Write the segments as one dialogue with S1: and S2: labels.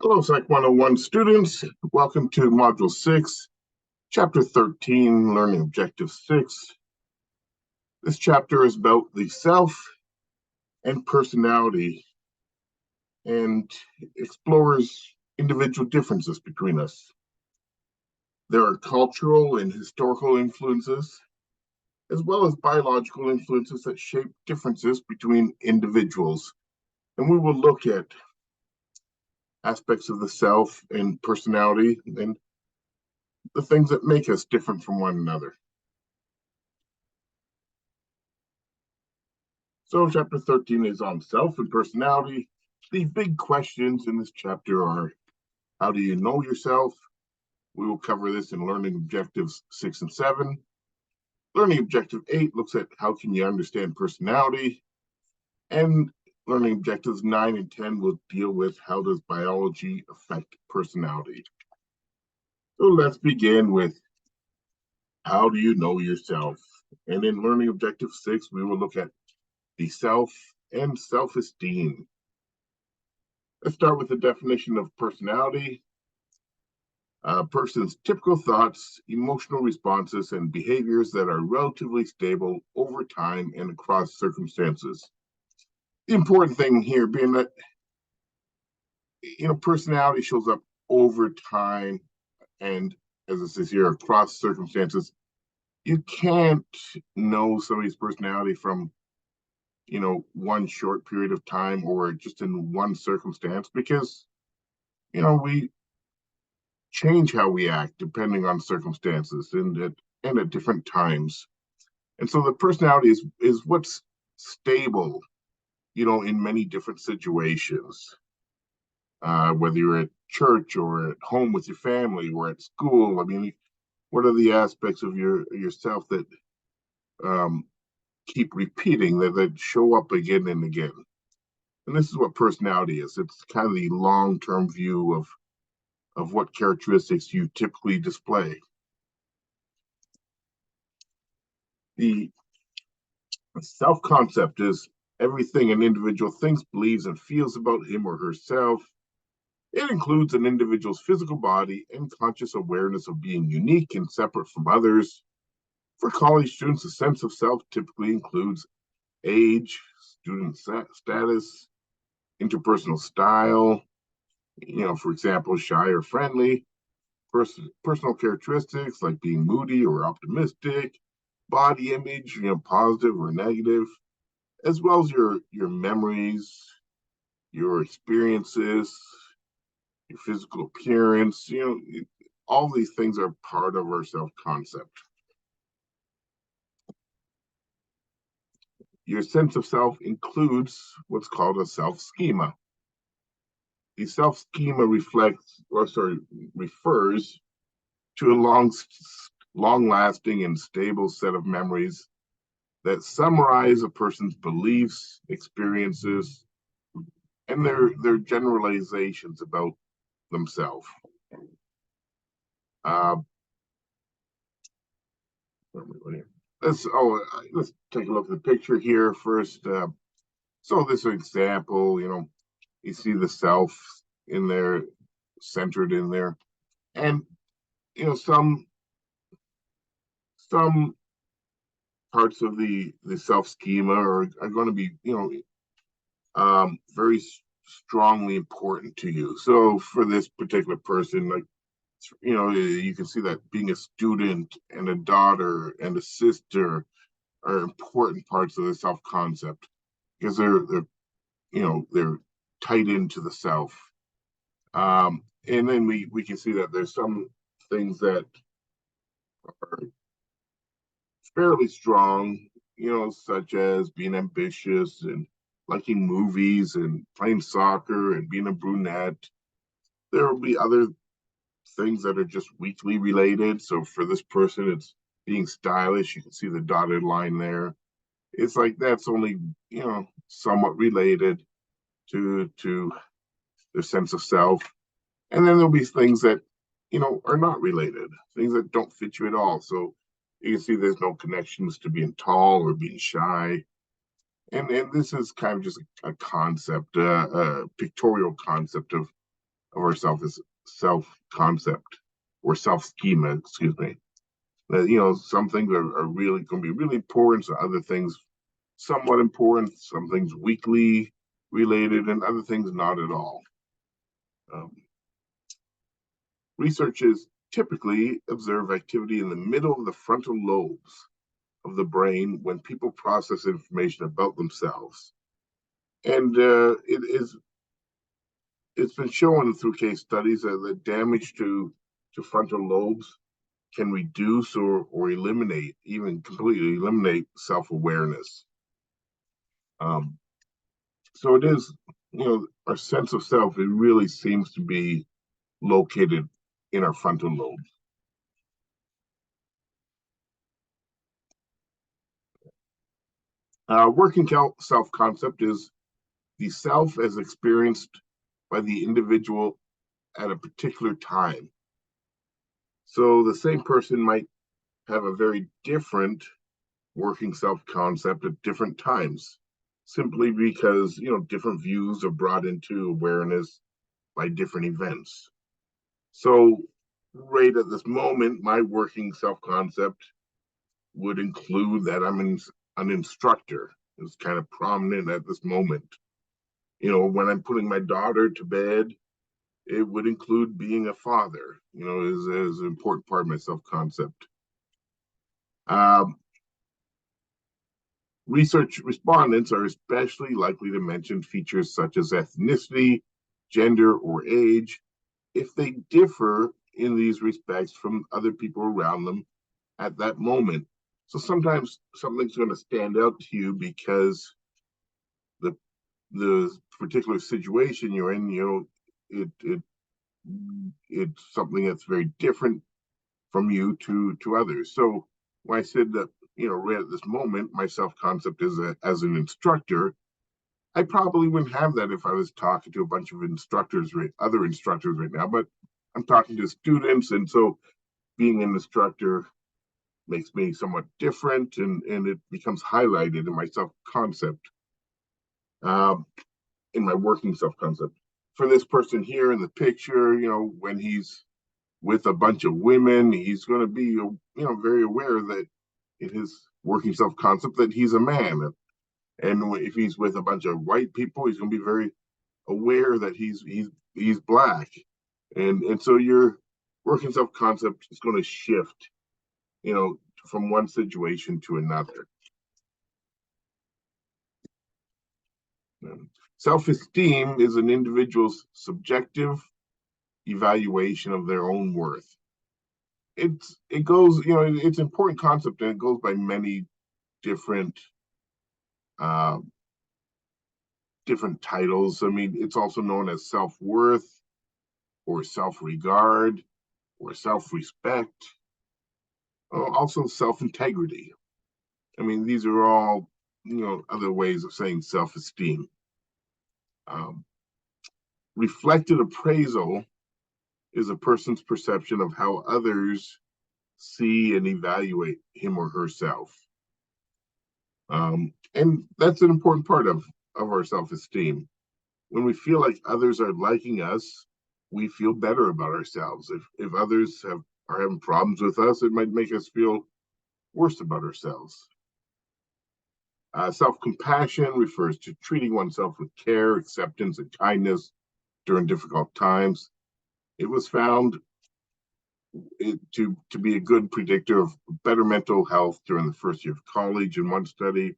S1: Hello, Psych 101 students. Welcome to Module 6, Chapter 13, Learning Objective 6. This chapter is about the self and personality and explores individual differences between us. There are cultural and historical influences, as well as biological influences that shape differences between individuals. And we will look at aspects of the self and personality and the things that make us different from one another. So chapter 13 is on self and personality. The big questions in this chapter are, how do you know yourself? We will cover this in learning objectives 6 and 7. Learning objective 8 looks at how can you understand personality. And learning objectives 9 and 10 will deal with how does biology affect personality. So let's begin with how do you know yourself? And in learning objective 6, we will look at the self and self-esteem. Let's start with the definition of personality. A person's typical thoughts, emotional responses, and behaviors that are relatively stable over time and across circumstances. The important thing here being that, personality shows up over time and, as it says here, across circumstances. You can't know somebody's personality from, one short period of time or just in one circumstance because, we change how we act depending on circumstances and at different times. And so the personality is what's stable, in many different situations. Whether you're at church or at home with your family or at school, I mean, what are the aspects of yourself that keep repeating, that show up again and again? And this is what personality is. It's kind of the long-term view of what characteristics you typically display. The self-concept is everything an individual thinks, believes, and feels about him or herself. It includes an individual's physical body and conscious awareness of being unique and separate from others. For college students, a sense of self typically includes age, student status, interpersonal style, for example, shy or friendly, personal characteristics like being moody or optimistic, body image, positive or negative, as well as your memories, your experiences, your physical appearance. All these things are part of our self-concept. Your sense of self includes what's called a self-schema. The self-schema refers to a long-lasting and stable set of memories that summarize a person's beliefs, experiences, and their generalizations about themselves. Let's take a look at the picture here first. So this example, you see the self in there, centered in there, and some parts of the self schema are going to be very strongly important to you. So for this particular person, like you can see that being a student and a daughter and a sister are important parts of the self concept because they're tied into the self. And then we can see that there's some things that are fairly strong, such as being ambitious and liking movies and playing soccer and being a brunette. There will be other things that are just weakly related. So for this person, it's being stylish. You can see the dotted line there. It's like that's only, somewhat related to their sense of self. And then there'll be things that, are not related, things that don't fit you at all. So you can see there's no connections to being tall or being shy. And this is kind of just a concept, a pictorial concept of of ourself is self-concept or self-schema, excuse me. Some things are really going to be really important, so other things somewhat important, some things weakly related, and other things not at all. Um, Researchers typically observe activity in the middle of the frontal lobes of the brain when people process information about themselves. And it's been shown through case studies that the damage to frontal lobes can reduce or eliminate, even completely eliminate self-awareness. So it is, our sense of self, it really seems to be located in our frontal lobe. Working self-concept is the self as experienced by the individual at a particular time. So the same person might have a very different working self-concept at different times, simply because, different views are brought into awareness by different events. So right at this moment, my working self-concept would include that I'm an instructor. It's kind of prominent at this moment. When I'm putting my daughter to bed, it would include being a father, as an important part of my self-concept. Research respondents are especially likely to mention features such as ethnicity, gender, or age if they differ in these respects from other people around them at that moment. So sometimes something's going to stand out to you because the particular situation you're in, it's something that's very different from you to others. So when I said that, right at this moment, my self-concept is as an instructor, I probably wouldn't have that if I was talking to a bunch of other instructors right now, but I'm talking to students, and so being an instructor makes me somewhat different, and it becomes highlighted in my self-concept, in my working self-concept. For this person here in the picture, when he's with a bunch of women, he's going to be, very aware that in his working self-concept that he's a man. And if he's with a bunch of white people, he's going to be very aware that he's black. And so your working self-concept is going to shift, from one situation to another. Self-esteem is an individual's subjective evaluation of their own worth. It goes, it's an important concept, and it goes by many different uh, different titles. I mean, it's also known as self-worth or self-regard or self-respect, also self-integrity. I mean, these are all, other ways of saying self-esteem. Um, Reflected appraisal is a person's perception of how others see and evaluate him or herself. And that's an important part of our self-esteem. When we feel like others are liking us, we feel better about ourselves. If others are having problems with us, it might make us feel worse about ourselves. Self-compassion refers to treating oneself with care, acceptance, and kindness during difficult times. It was found to be a good predictor of better mental health during the first year of college in one study.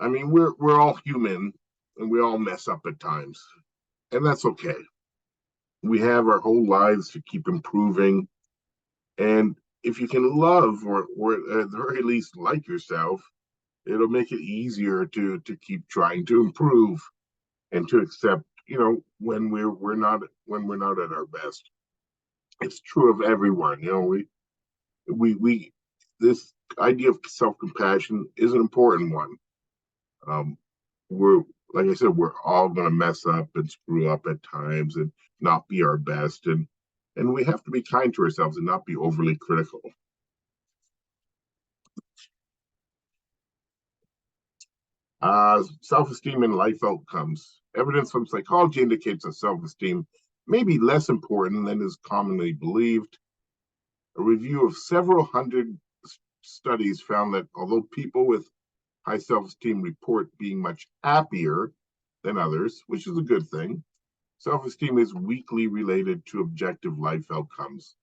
S1: I mean, we're all human, and we all mess up at times, and that's okay. We have our whole lives to keep improving, and if you can love or at the very least like yourself, it'll make it easier to keep trying to improve and to accept, when we're not at our best. It's true of everyone. We this idea of self-compassion is an important one. We're Like I said, we're all going to mess up and screw up at times and not be our best, and we have to be kind to ourselves and not be overly critical. Self-esteem and life outcomes. Evidence from psychology indicates that self-esteem may be less important than is commonly believed. A review of several hundred studies found that although people with high self-esteem report being much happier than others, which is a good thing, self-esteem is weakly related to objective life outcomes.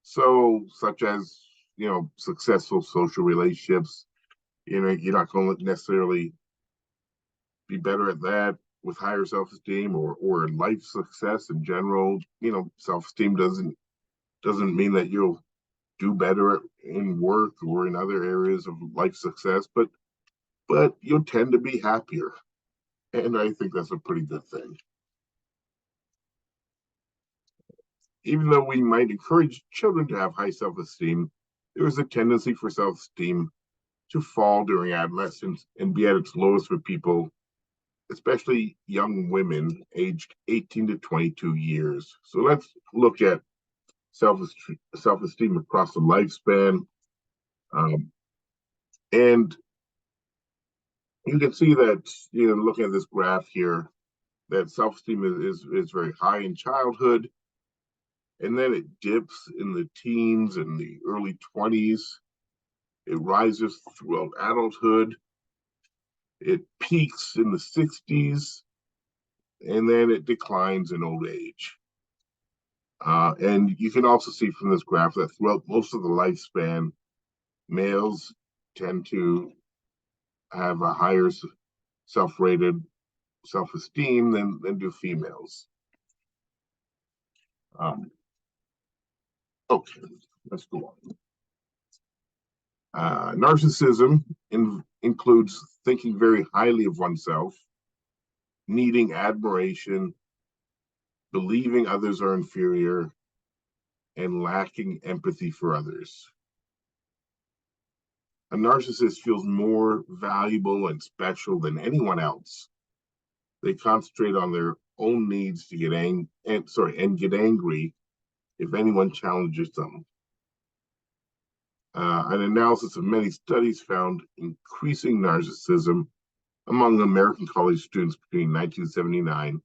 S1: So, such as, successful social relationships, you're not going to necessarily be better at that with higher self-esteem or life success in general. Self-esteem doesn't mean that you'll do better in work or in other areas of life success, but you'll tend to be happier. And I think that's a pretty good thing. Even though we might encourage children to have high self-esteem, there is a tendency for self-esteem to fall during adolescence and be at its lowest for people, especially young women aged 18 to 22 years. So let's look at self-esteem across the lifespan. And you can see that, looking at this graph here, that self-esteem is very high in childhood, and then it dips in the teens and the early 20s. It rises throughout adulthood. It peaks in the 60s, and then it declines in old age. And you can also see from this graph that throughout most of the lifespan, males tend to have a higher self-rated self-esteem than do females. Okay, let's go on. Narcissism includes thinking very highly of oneself, needing admiration, believing others are inferior, and lacking empathy for others. A narcissist feels more valuable and special than anyone else. They concentrate on their own needs to get get angry if anyone challenges them. An analysis of many studies found increasing narcissism among American college students between 1979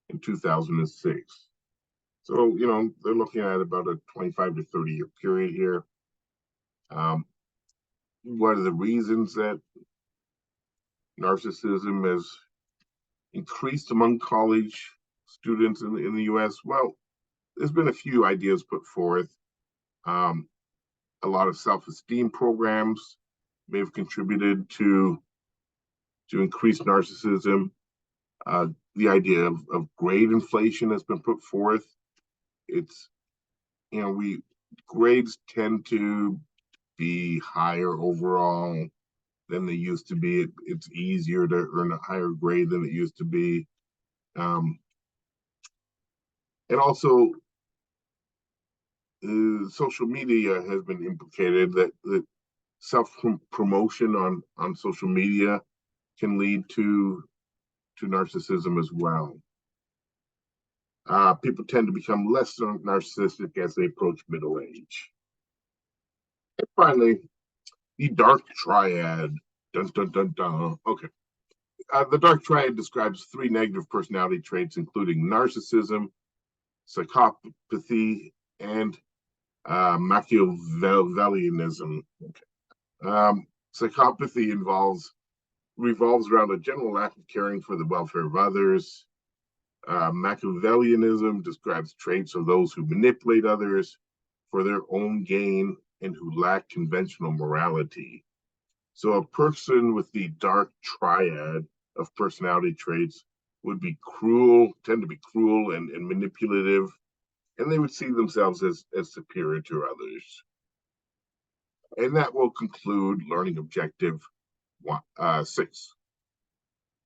S1: and 2006. So, they're looking at about a 25 to 30-year period here. What are the reasons that narcissism has increased among college students in the U.S.? Well, there's been a few ideas put forth. A lot of self-esteem programs may have contributed to increased narcissism. The idea of grade inflation has been put forth. It's, grades tend to be higher overall than they used to be. It's easier to earn a higher grade than it used to be. And also, social media has been implicated, that self-promotion on social media can lead to narcissism as well. People tend to become less narcissistic as they approach middle age. And finally, the dark triad. Dun, dun, dun, dun. Okay. The dark triad describes 3 negative personality traits, including narcissism, psychopathy, and Machiavellianism. Okay. Psychopathy revolves around a general lack of caring for the welfare of others. Machiavellianism describes traits of those who manipulate others for their own gain and who lack conventional morality. So a person with the dark triad of personality traits would tend to be cruel and manipulative, and they would see themselves as superior to others. And that will conclude learning objective 6.